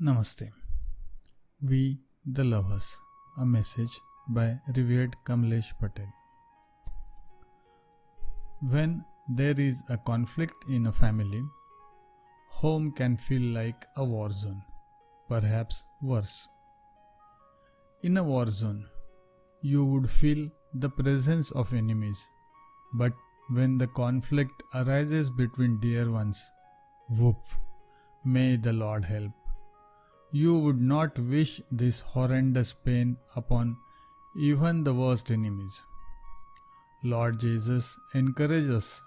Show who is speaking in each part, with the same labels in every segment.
Speaker 1: Namaste. We the Lovers. A message by Revered Kamlesh Patel. When there is a conflict in a family, home can feel like a war zone, perhaps worse. In a war zone, you would feel the presence of enemies, but when the conflict arises between dear ones, whoop, may the Lord help. You would not wish this horrendous pain upon even the worst enemies. Lord Jesus encourages us,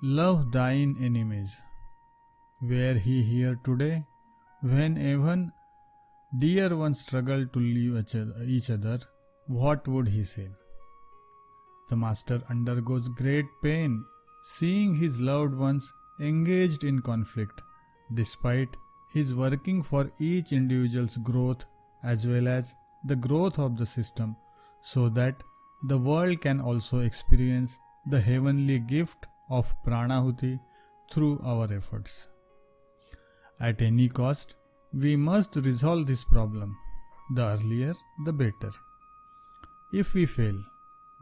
Speaker 1: love thine enemies. Were he here today, when even dear ones struggle to leave each other, what would he say? The Master undergoes great pain seeing his loved ones engaged in conflict, despite his working for each individual's growth as well as the growth of the system, so that the world can also experience the heavenly gift of Pranahuti through our efforts. At any cost, we must resolve this problem. The earlier, the better. If we fail,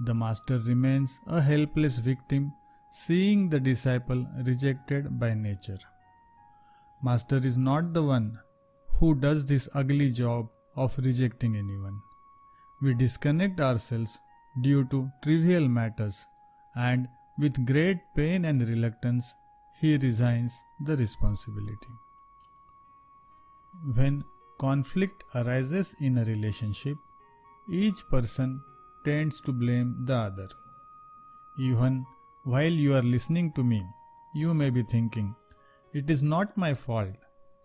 Speaker 1: the Master remains a helpless victim, seeing the disciple rejected by nature. Master is not the one who does this ugly job of rejecting anyone. We disconnect ourselves due to trivial matters, and with great pain and reluctance, he resigns the responsibility. When conflict arises in a relationship, each person tends to blame the other. Even while you are listening to me, you may be thinking, "It is not my fault,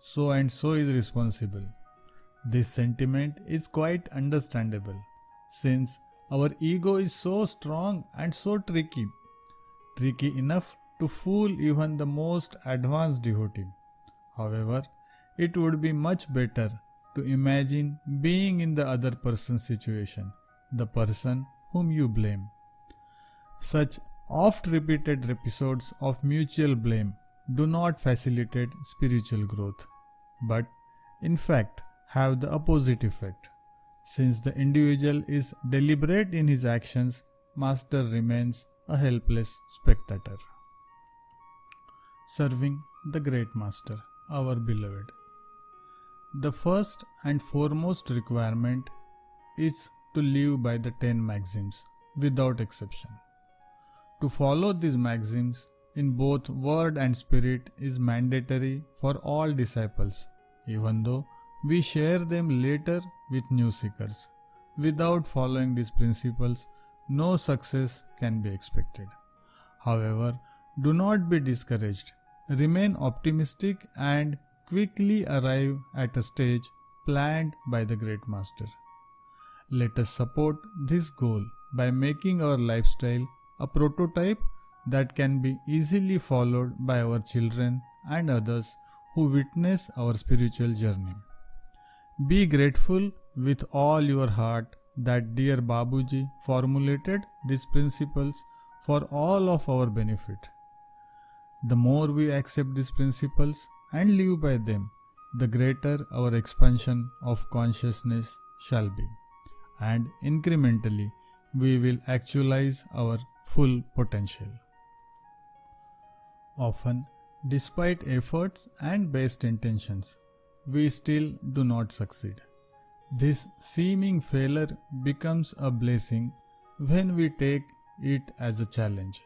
Speaker 1: so and so is responsible." This sentiment is quite understandable, since our ego is so strong and so tricky enough to fool even the most advanced devotee. However, it would be much better to imagine being in the other person's situation, the person whom you blame. Such oft-repeated episodes of mutual blame do not facilitate spiritual growth, but in fact have the opposite effect. Since the individual is deliberate in his actions, Master remains a helpless spectator. Serving the Great Master, our beloved. The first and foremost requirement is to live by the 10 maxims without exception. To follow these maxims in both word and spirit is mandatory for all disciples, even though we share them later with new seekers. Without following these principles, no success can be expected. However, do not be discouraged. Remain optimistic and quickly arrive at a stage planned by the Great Master. Let us support this goal by making our lifestyle a prototype that can be easily followed by our children and others who witness our spiritual journey. Be grateful with all your heart that dear Babuji formulated these principles for all of our benefit. The more we accept these principles and live by them, the greater our expansion of consciousness shall be, and incrementally we will actualize our full potential. Often, despite efforts and best intentions, we still do not succeed. This seeming failure becomes a blessing when we take it as a challenge.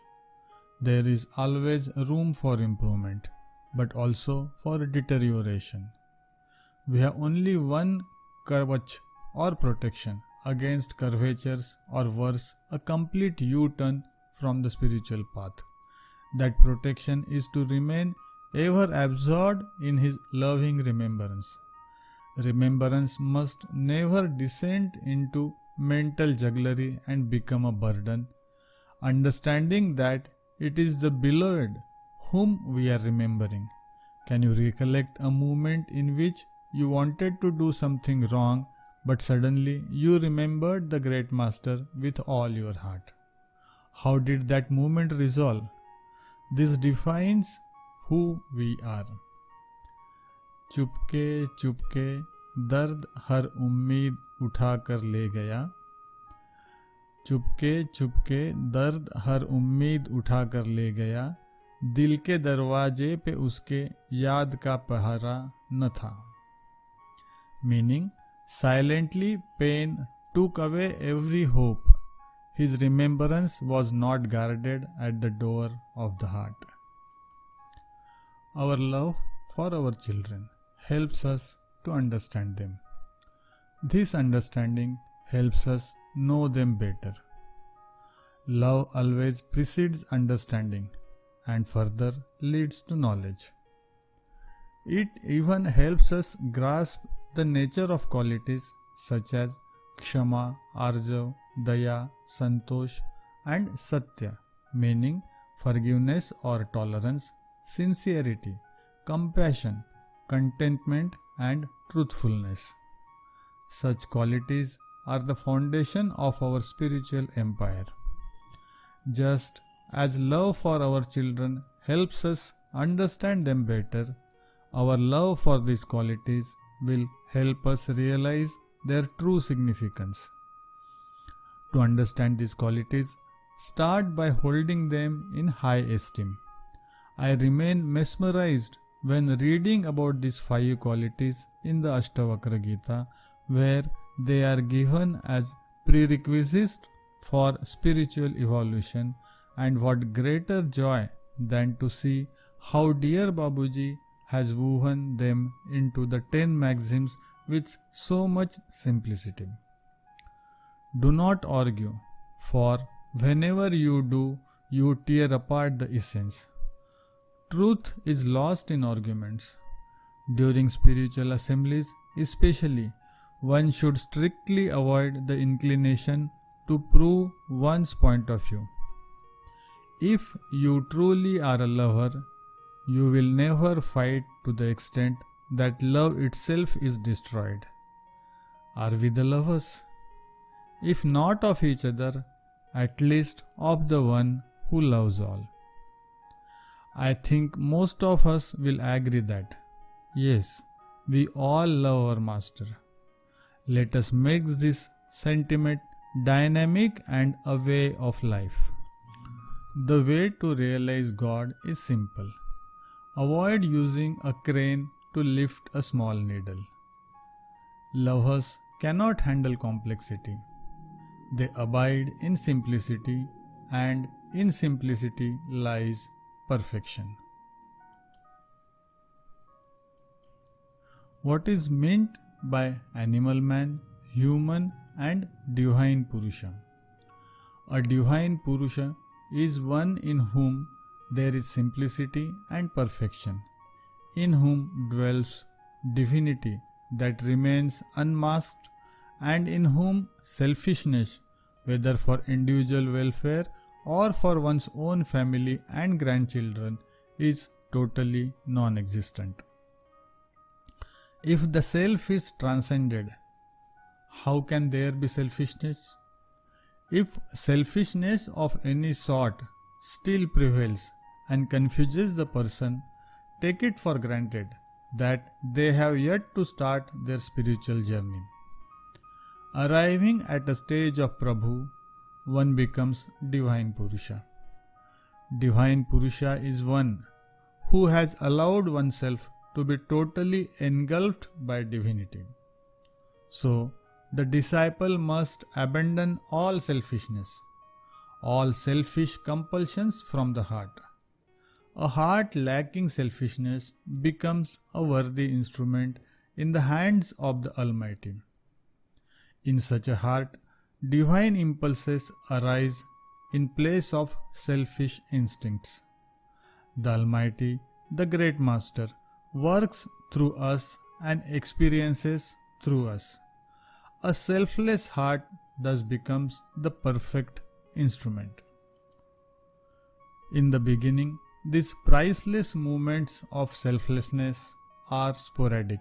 Speaker 1: There is always room for improvement, but also for deterioration. We have only one kavach or protection against curvatures, or worse, a complete U-turn from the spiritual path. That protection is to remain ever absorbed in his loving remembrance. Remembrance must never descend into mental jugglery and become a burden, understanding that it is the beloved whom we are remembering. Can you recollect a moment in which you wanted to do something wrong, but suddenly you remembered the Great Master with all your heart? How did that moment resolve? This defines who we are. Chupke Chupke दर्द हर उम्मीद उठा कर ले गया। चुपके चुपके दर्द हर उम्मीद उठा कर ले गया। दिल के दरवाजे पे उसके याद का पहरा न था। Meaning, silently pain took away every hope. His remembrance was not guarded at the door of the heart. Our love for our children helps us to understand them. This understanding helps us know them better. Love always precedes understanding and further leads to knowledge. It even helps us grasp the nature of qualities such as Kshama, Arjav, Daya, Santosh and Satya, meaning forgiveness or tolerance, sincerity, compassion, contentment and truthfulness. Such qualities are the foundation of our spiritual empire. Just as love for our children helps us understand them better, our love for these qualities will help us realize their true significance. To understand these qualities, start by holding them in high esteem. I remain mesmerized when reading about these 5 qualities in the Ashtavakra Gita, where they are given as prerequisites for spiritual evolution, and what greater joy than to see how dear Babuji has woven them into the 10 maxims with so much simplicity. Do not argue, for whenever you do, you tear apart the essence. Truth is lost in arguments. During spiritual assemblies, especially, one should strictly avoid the inclination to prove one's point of view. If you truly are a lover, you will never fight to the extent that love itself is destroyed. Are we the lovers? If not of each other, at least of the one who loves all. I think most of us will agree that, yes, we all love our Master. Let us make this sentiment dynamic and a way of life. The way to realize God is simple. Avoid using a crane to lift a small needle. Lovers cannot handle complexity. They abide in simplicity, and in simplicity lies perfection. What is meant by animal man, human and divine Purusha? A divine Purusha is one in whom there is simplicity and perfection, in whom dwells divinity that remains unmasked, and in whom selfishness, whether for individual welfare or for one's own family and grandchildren, is totally non-existent. If the self is transcended, how can there be selfishness? If selfishness of any sort still prevails and confuses the person, take it for granted that they have yet to start their spiritual journey. Arriving at a stage of Prabhu, one becomes Divine Purusha. Divine Purusha is one who has allowed oneself to be totally engulfed by divinity. So, the disciple must abandon all selfishness, all selfish compulsions from the heart. A heart lacking selfishness becomes a worthy instrument in the hands of the Almighty. In such a heart, divine impulses arise in place of selfish instincts. The Almighty, the Great Master, works through us and experiences through us. A selfless heart thus becomes the perfect instrument. In the beginning, these priceless moments of selflessness are sporadic,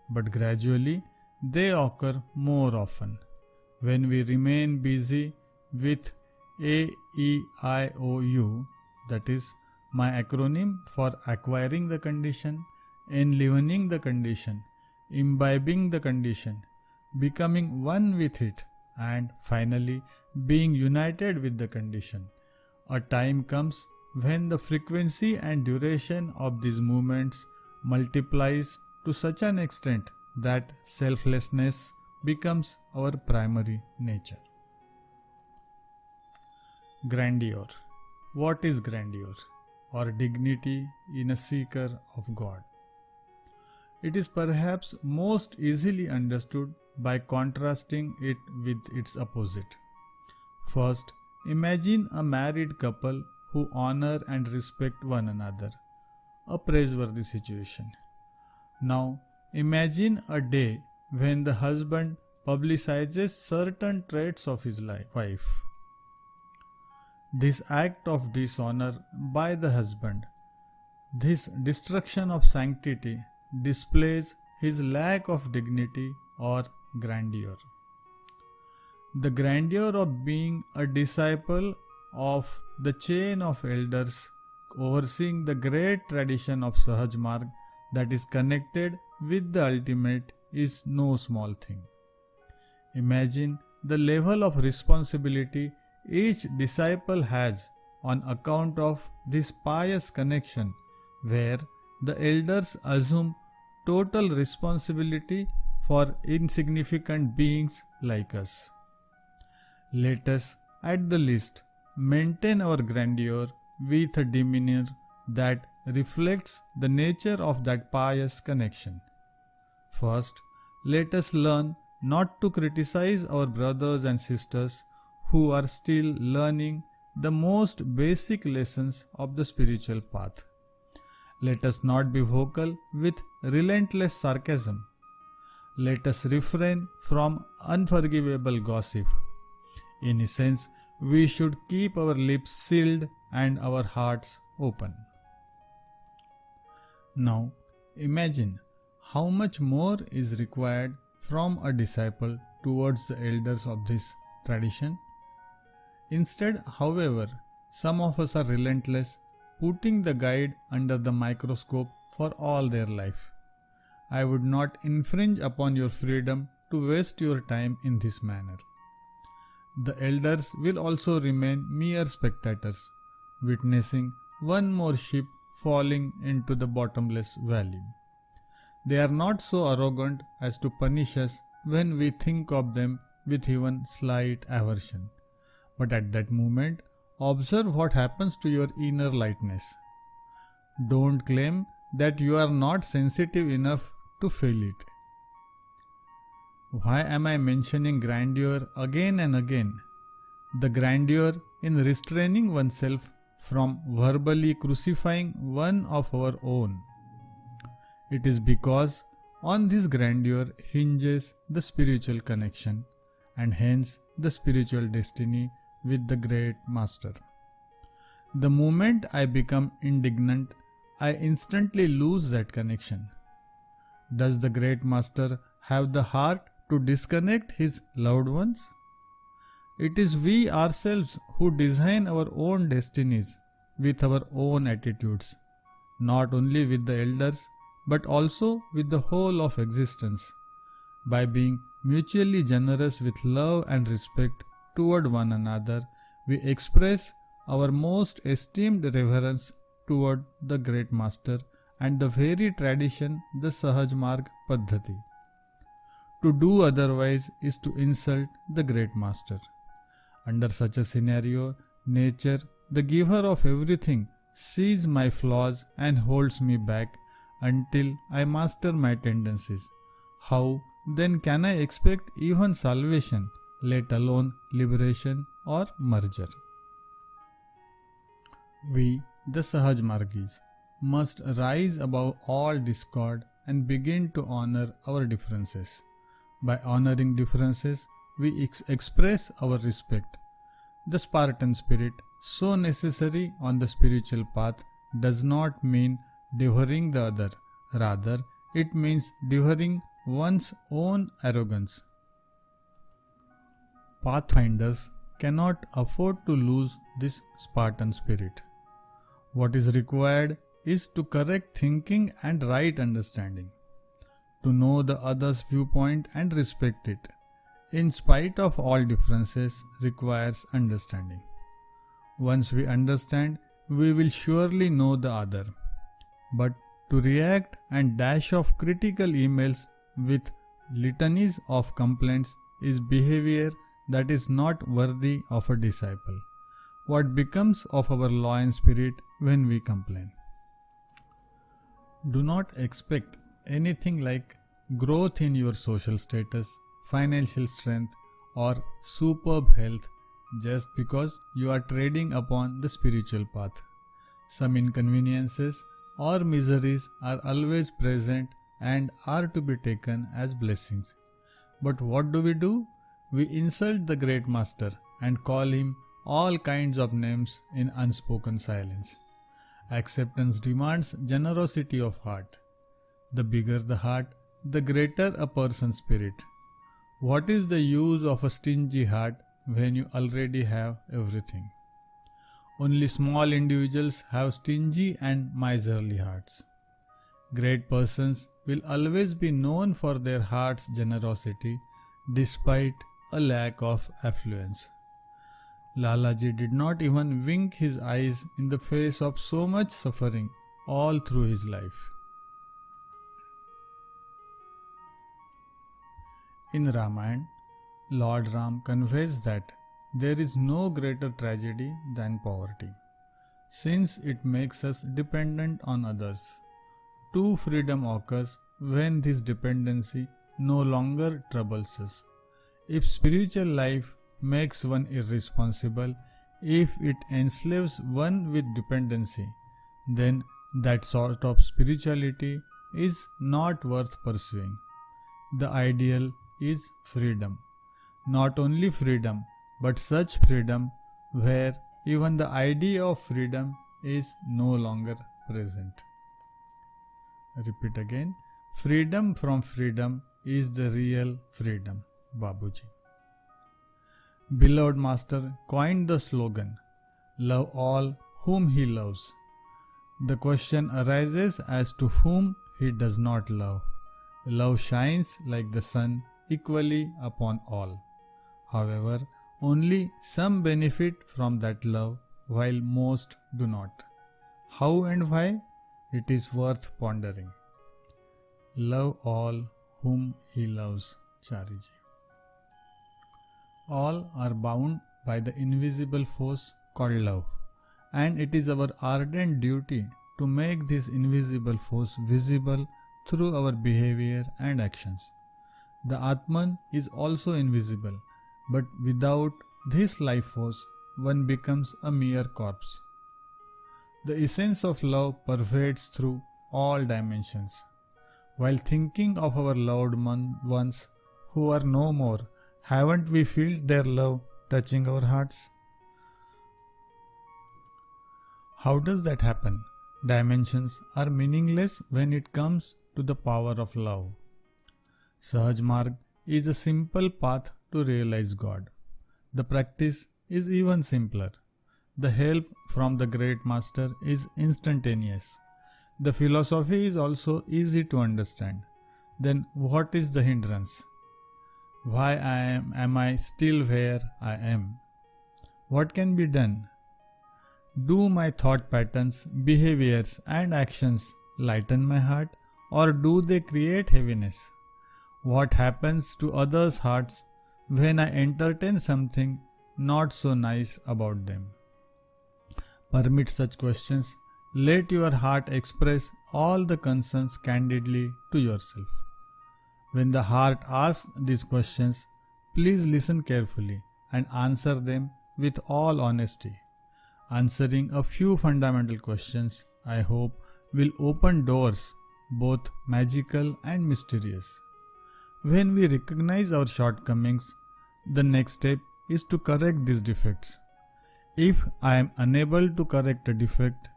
Speaker 1: but gradually they occur more often when we remain busy with AEIOU, that is my acronym for acquiring the condition, enlivening the condition, imbibing the condition, becoming one with it, and finally being united with the condition. A time comes when the frequency and duration of these movements multiplies to such an extent that selflessness becomes our primary nature. Grandeur. What is grandeur or dignity in a seeker of God? It is perhaps most easily understood by contrasting it with its opposite. First, imagine a married couple who honor and respect one another, a praiseworthy situation. Now, imagine a day when the husband publicizes certain traits of his wife. This act of dishonor by the husband, this destruction of sanctity, displays his lack of dignity or grandeur. The grandeur of being a disciple of the chain of elders overseeing the great tradition of Sahaj Marg that is connected with the ultimate is no small thing. Imagine the level of responsibility each disciple has on account of this pious connection, where the elders assume total responsibility for insignificant beings like us. Let us, at the least, maintain our grandeur with a demeanor that reflects the nature of that pious connection. First, let us learn not to criticize our brothers and sisters who are still learning the most basic lessons of the spiritual path. Let us not be vocal with relentless sarcasm. Let us refrain from unforgivable gossip. In essence, we should keep our lips sealed and our hearts open. Now, imagine how much more is required from a disciple towards the elders of this tradition. Instead, however, some of us are relentless, putting the guide under the microscope for all their life. I would not infringe upon your freedom to waste your time in this manner. The elders will also remain mere spectators, witnessing one more ship falling into the bottomless valley. They are not so arrogant as to punish us when we think of them with even slight aversion. But at that moment, observe what happens to your inner lightness. Don't claim that you are not sensitive enough to feel it. Why am I mentioning grandeur again and again? The grandeur in restraining oneself from verbally crucifying one of our own. It is because on this grandeur hinges the spiritual connection and hence the spiritual destiny with the great master. The moment I become indignant, I instantly lose that connection. Does the great master have the heart to disconnect his loved ones? It is we ourselves who design our own destinies with our own attitudes, not only with the elders but also with the whole of existence. By being mutually generous with love and respect toward one another, we express our most esteemed reverence toward the great master and the very tradition, the Sahaj Marg Paddhati. To do otherwise is to insult the great master. Under such a scenario, nature, the giver of everything, sees my flaws and holds me back until I master my tendencies. How then can I expect even salvation, let alone liberation or merger? We, the Sahaj Margis, must rise above all discord and begin to honor our differences. By honoring differences, we express our respect. The Spartan spirit, so necessary on the spiritual path, does not mean devouring the other. Rather, it means devouring one's own arrogance. Pathfinders cannot afford to lose this Spartan spirit. What is required is to correct thinking and right understanding. To know the other's viewpoint and respect it, in spite of all differences, requires understanding. Once we understand, we will surely know the other. But to react and dash off critical emails with litanies of complaints is behavior that is not worthy of a disciple. What becomes of our law and spirit when we complain? Do not expect anything like growth in your social status, financial strength, or superb health just because you are treading upon the spiritual path. Some inconveniences or miseries are always present and are to be taken as blessings. But what do? We insult the great master and call him all kinds of names in unspoken silence. Acceptance demands generosity of heart. The bigger the heart, the greater a person's spirit. What is the use of a stingy heart when you already have everything? Only small individuals have stingy and miserly hearts. Great persons will always be known for their heart's generosity despite a lack of affluence. Lalaji did not even wink his eyes in the face of so much suffering all through his life. In Ramayana, Lord Ram conveys that there is no greater tragedy than poverty, since it makes us dependent on others. True freedom occurs when this dependency no longer troubles us. If spiritual life makes one irresponsible, if it enslaves one with dependency, then that sort of spirituality is not worth pursuing. The ideal is freedom. Not only freedom, but such freedom where even the idea of freedom is no longer present. Repeat again. Freedom from freedom is the real freedom. Babuji. Beloved Master coined the slogan, "Love all whom he loves." The question arises as to whom he does not love. Love shines like the sun equally upon all. However, only some benefit from that love while most do not. How and why? It is worth pondering. Love all whom he loves, Chariji. All are bound by the invisible force called love, and it is our ardent duty to make this invisible force visible through our behavior and actions. The Atman is also invisible, but without this life force, one becomes a mere corpse. The essence of love pervades through all dimensions. While thinking of our loved ones who are no more, haven't we felt their love touching our hearts? How does that happen? Dimensions are meaningless when it comes to the power of love. Sahaj Marg is a simple path to realize God. The practice is even simpler. The help from the great master is instantaneous. The philosophy is also easy to understand. Then what is the hindrance? Why am I still where I am? What can be done? Do my thought patterns, behaviors and actions lighten my heart, or do they create heaviness? What happens to others' hearts when I entertain something not so nice about them? Permit such questions. Let your heart express all the concerns candidly to yourself. When the heart asks these questions, please listen carefully and answer them with all honesty. Answering a few fundamental questions, I hope, will open doors, both magical and mysterious. When we recognize our shortcomings, the next step is to correct these defects. If I am unable to correct a defect,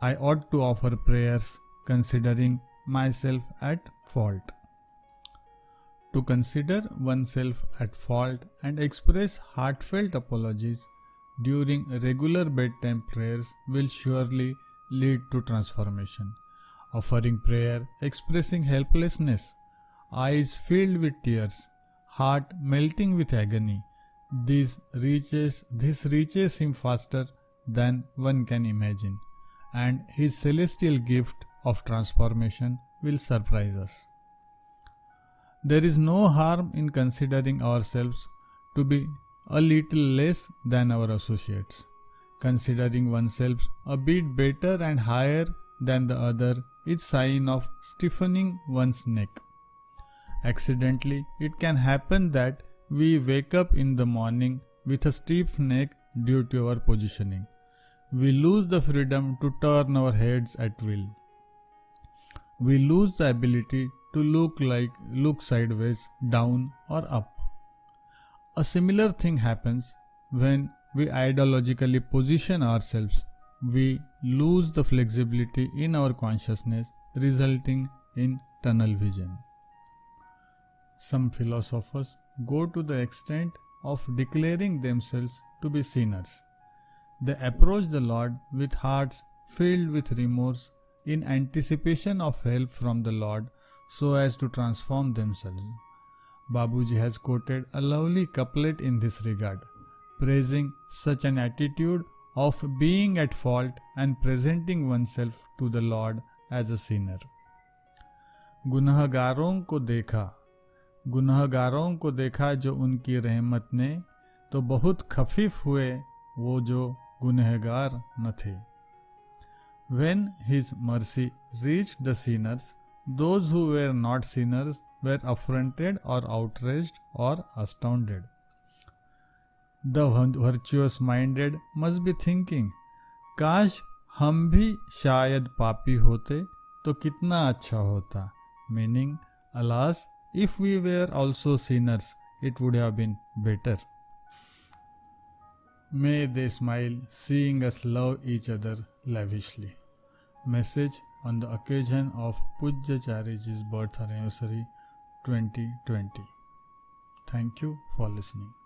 Speaker 1: I ought to offer prayers considering myself at fault. To consider oneself at fault and express heartfelt apologies during regular bedtime prayers will surely lead to transformation. Offering prayer, expressing helplessness, eyes filled with tears, heart melting with agony. This reaches him faster than one can imagine, and his celestial gift of transformation will surprise us. There is no harm in considering ourselves to be a little less than our associates. Considering oneself a bit better and higher than the other is sign of stiffening one's neck. Accidentally, it can happen that we wake up in the morning with a stiff neck due to our positioning. We lose the freedom to turn our heads at will. We lose the ability to look sideways, down or up. A similar thing happens when we ideologically position ourselves. We lose the flexibility in our consciousness, resulting in tunnel vision. Some philosophers go to the extent of declaring themselves to be sinners. They approach the Lord with hearts filled with remorse in anticipation of help from the Lord so as to transform themselves. Babuji has quoted a lovely couplet in this regard, praising such an attitude of being at fault and presenting oneself to the Lord as a sinner. गुनहगारों को देखा जो उनकी रहमत ने, तो बहुत खफीफ हुए वो जो गुनहगार न थे. When his mercy reached the sinners, those who were not sinners were affronted or outraged or astounded. The virtuous minded must be thinking, काश हम भी शायद पापी होते तो कितना अच्छा होता. Meaning, alas, if we were also sinners, it would have been better. May they smile seeing us love each other lavishly. Message on the occasion of Pujyachariji's birth anniversary 2020. Thank you for listening.